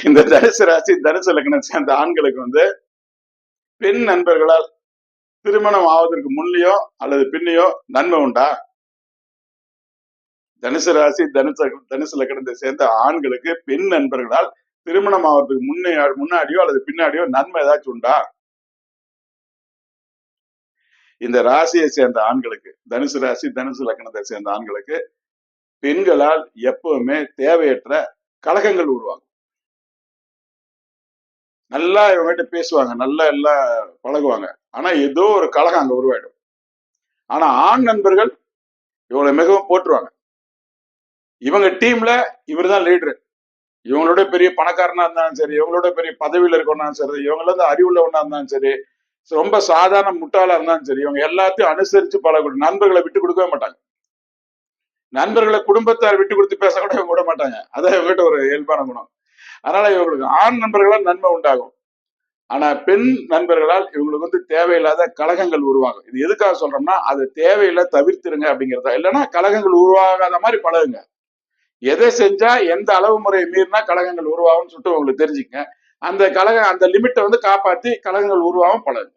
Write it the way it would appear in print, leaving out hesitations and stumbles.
இந்த தனுசு ராசி தனுசு லக்னம் சேர்ந்த ஆண்களுக்கு வந்து பெண் நண்பர்களால் திருமணம் ஆவதற்கு முன்னையோ அல்லது பின்னையோ நன்மை உண்டா? தனுசு ராசி தனுசு லக்னத்தை சேர்ந்த ஆண்களுக்கு பெண் நண்பர்களால் திருமணம் ஆவதற்கு முன்னாடியோ அல்லது பின்னாடியோ நன்மை ஏதாச்சும் உண்டா? இந்த ராசியை சேர்ந்த ஆண்களுக்கு, தனுசு ராசி தனுசு லக்னத்தை சேர்ந்த ஆண்களுக்கு பெண்களால் எப்பவுமே தேவையற்ற கலகங்கள் உருவாகும். நல்லா இவங்ககிட்ட பேசுவாங்க, நல்லா எல்லாம் பழகுவாங்க, ஆனா ஏதோ ஒரு கலகம் அங்க உருவாயிடும். ஆனா ஆண் நண்பர்கள் இவங்களை மிகவும் போற்றுவாங்க. இவங்க டீம்ல இவர் தான் லீடரு. இவங்களோட பெரிய பணக்காரனா இருந்தாலும் சரி, இவங்களோட பெரிய பதவியில இருக்கணும்னாலும் சரி, இவங்கள இருந்து அறிவுள்ளவனா இருந்தாலும் சரி, ரொம்ப சாதாரண முட்டாளா இருந்தாலும் சரி, இவங்க எல்லாத்தையும் அனுசரிச்சு பழகக்கூடிய நண்பர்களை விட்டு கொடுக்கவே மாட்டாங்க. நண்பர்களை குடும்பத்தார் விட்டு கொடுத்து பேச கூட இவங்க விட மாட்டாங்க. அதான் இவங்ககிட்ட ஒரு இயல்பான குணம். அதனால இவங்களுக்கு ஆண் நண்பர்களால் நன்மை உண்டாகும். ஆனா பெண் நண்பர்களால் இவங்களுக்கு வந்து தேவையில்லாத கலகங்கள் உருவாகும். இது எதுக்காக சொல்றோம்னா, அது தேவையில்லை, தவிர்த்திருங்க அப்படிங்கிறதா. இல்லைன்னா கலகங்கள் உருவாகாத மாதிரி பழகுங்க. எதை செஞ்சா எந்த அளவு முறையை மீறினா கலகங்கள் உருவாகும்னு சொல்லிட்டு உங்களுக்கு தெரிஞ்சுக்கங்க. அந்த லிமிட்டை வந்து காப்பாத்தி கலகங்கள் உருவாகும் பழகுங்க.